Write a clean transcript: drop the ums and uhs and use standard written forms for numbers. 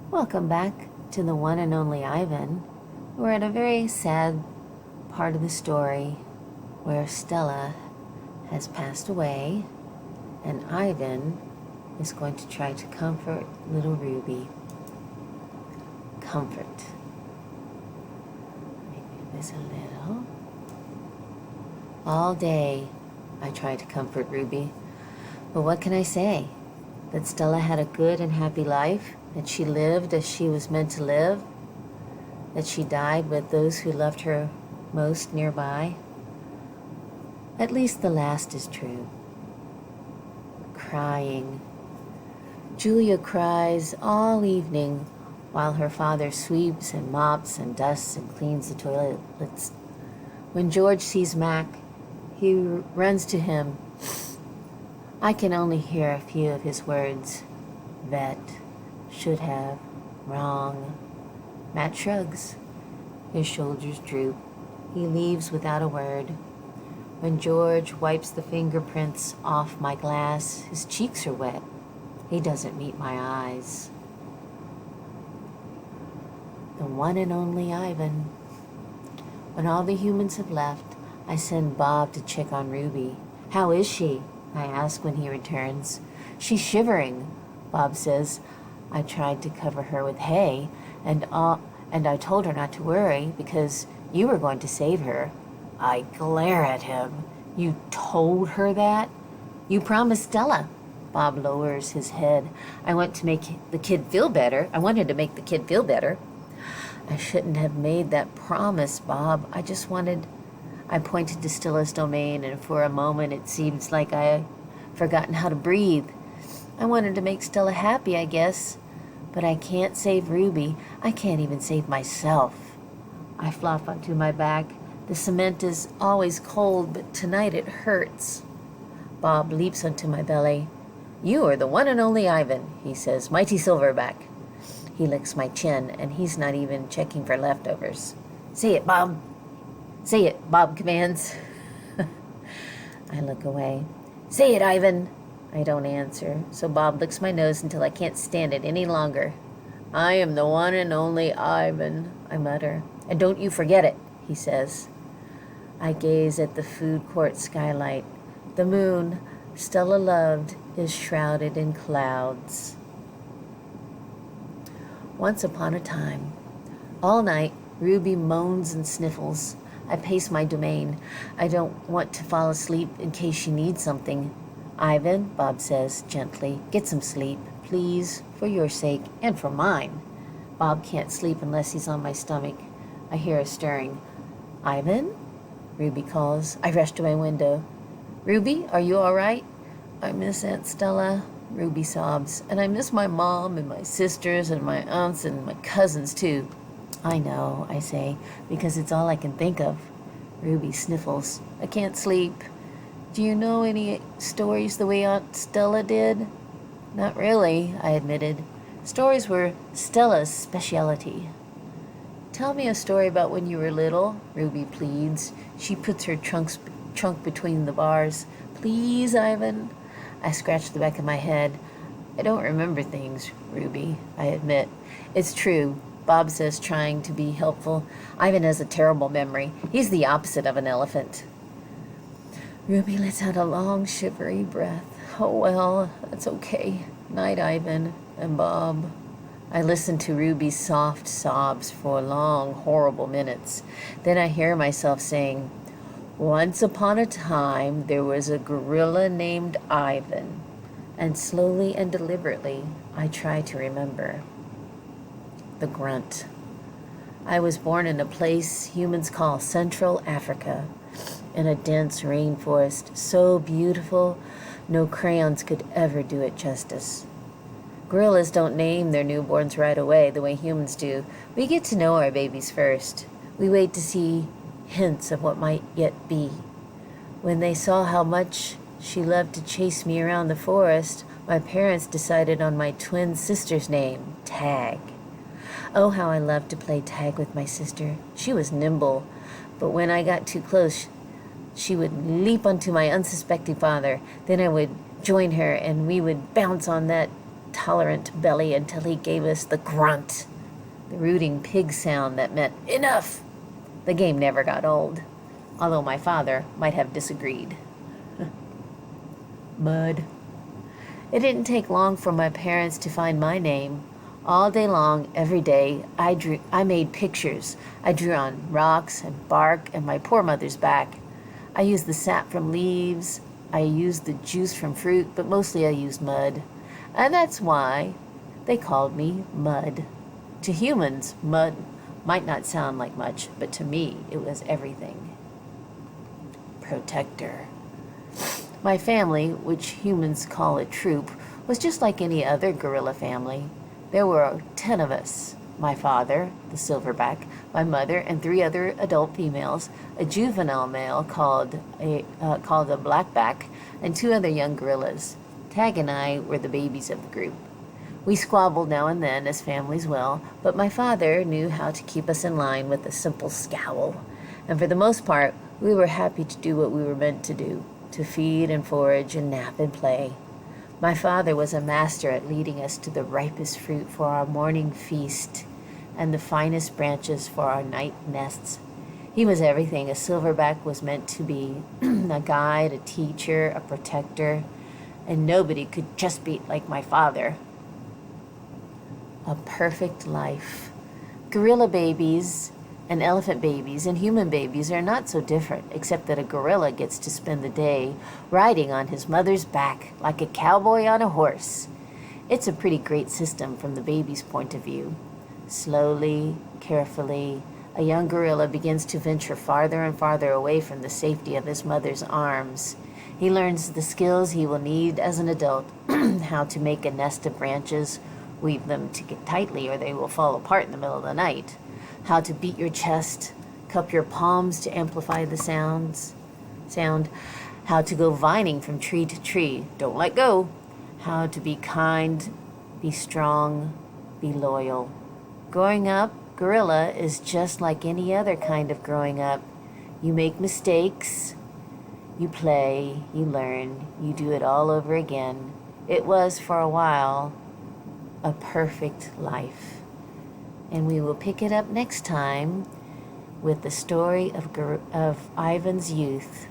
Welcome back to the one and only Ivan. We're at a very sad part of the story where Stella has passed away and Ivan is going to try to comfort little Ruby. Comfort. Let me move this a little. All day I tried to comfort Ruby, but what can I say? That Stella had a good and happy life, that she lived as she was meant to live, that she died with those who loved her most nearby. At least the last is true. Crying. Julia cries all evening while her father sweeps and mops and dusts and cleans the toilets. When George sees Mac, he runs to him. I can only hear a few of his words. Vet, should have, wrong. Matt shrugs. His shoulders droop. He leaves without a word. When George wipes the fingerprints off my glass, his cheeks are wet. He doesn't meet my eyes. The one and only Ivan. When all the humans have left, I send Bob to check on Ruby. How is she? I ask when he returns. She's shivering, Bob says. I tried to cover her with hay, and I told her not to worry because you were going to save her. I glare at him. You told her that? You promised Stella. Bob lowers his head. I wanted to make the kid feel better. I shouldn't have made that promise, Bob. I pointed to Stella's domain, and for a moment it seems like I had forgotten how to breathe. I wanted to make Stella happy, I guess. But I can't save Ruby. I can't even save myself. I flop onto my back. The cement is always cold, but tonight it hurts. Bob leaps onto my belly. You are the one and only Ivan, he says, mighty silverback. He licks my chin, and he's not even checking for leftovers. Say it, Bob. Say it, Bob commands. I look away. Say it, Ivan. I don't answer, so Bob licks my nose until I can't stand it any longer. I am the one and only Ivan, I mutter. And don't you forget it, he says. I gaze at the food court skylight. The moon, Stella loved, is shrouded in clouds. Once upon a time. All night, Ruby moans and sniffles. I pace my domain. I don't want to fall asleep in case she needs something. Ivan, Bob says gently, get some sleep, please, for your sake and for mine. Bob can't sleep unless he's on my stomach. I hear a stirring. Ivan? Ruby calls. I rush to my window. Ruby, are you all right? I miss Aunt Stella, Ruby sobs, and I miss my mom and my sisters and my aunts and my cousins too. I know, I say, because it's all I can think of. Ruby sniffles. I can't sleep. Do you know any stories the way Aunt Stella did? Not really, I admitted. Stories were Stella's specialty. Tell me a story about when you were little, Ruby pleads. She puts her trunk between the bars. Please, Ivan. I scratch the back of my head. I don't remember things, Ruby, I admit. It's true. Bob says, trying to be helpful. Ivan has a terrible memory. He's the opposite of an elephant. Ruby lets out a long, shivery breath. Oh, well, that's okay. Night, Ivan and Bob. I listen to Ruby's soft sobs for long, horrible minutes. Then I hear myself saying, once upon a time, there was a gorilla named Ivan. And slowly and deliberately, I try to remember. The grunt. I was born in a place humans call Central Africa, in a dense rainforest so beautiful no crayons could ever do it justice. Gorillas don't name their newborns right away the way humans do. We get to know our babies first. We wait to see hints of what might yet be. When they saw how much she loved to chase me around the forest, my parents decided on my twin sister's name, Tag. Oh, how I loved to play tag with my sister. She was nimble, but when I got too close, she would leap onto my unsuspecting father. Then I would join her, and we would bounce on that intolerant belly until he gave us the grunt, the rooting pig sound that meant enough. The game never got old, although my father might have disagreed. Mud. It didn't take long for my parents to find my name. All day long, every day, I made pictures. I drew on rocks and bark and my poor mother's back. I used the sap from leaves. I used the juice from fruit, but mostly I used mud. And that's why they called me Mud. To humans, mud might not sound like much, but to me, it was everything. Protector. My family, which humans call a troop, was just like any other gorilla family. There were 10 of us. My father, the silverback, my mother, and 3 other adult females, a juvenile male called a blackback, and 2 other young gorillas. Tag and I were the babies of the group. We squabbled now and then, as families will, but my father knew how to keep us in line with a simple scowl. And for the most part, we were happy to do what we were meant to do, to feed and forage and nap and play. My father was a master at leading us to the ripest fruit for our morning feast and the finest branches for our night nests. He was everything a silverback was meant to be, a guide, a teacher, a protector, and nobody could just be like my father. A perfect life. Gorilla babies and elephant babies and human babies are not so different, except that a gorilla gets to spend the day riding on his mother's back like a cowboy on a horse. It's a pretty great system from the baby's point of view. Slowly, carefully, a young gorilla begins to venture farther and farther away from the safety of his mother's arms. He learns the skills he will need as an adult, how to make a nest of branches, weave them tightly or they will fall apart in the middle of the night, how to beat your chest, cup your palms to amplify the sound, how to go vining from tree to tree, don't let go, how to be kind, be strong, be loyal. Growing up, gorilla is just like any other kind of growing up. You make mistakes, you play, you learn, you do it all over again. It was, for a while, a perfect life. And we will pick it up next time with the story of Ivan's youth.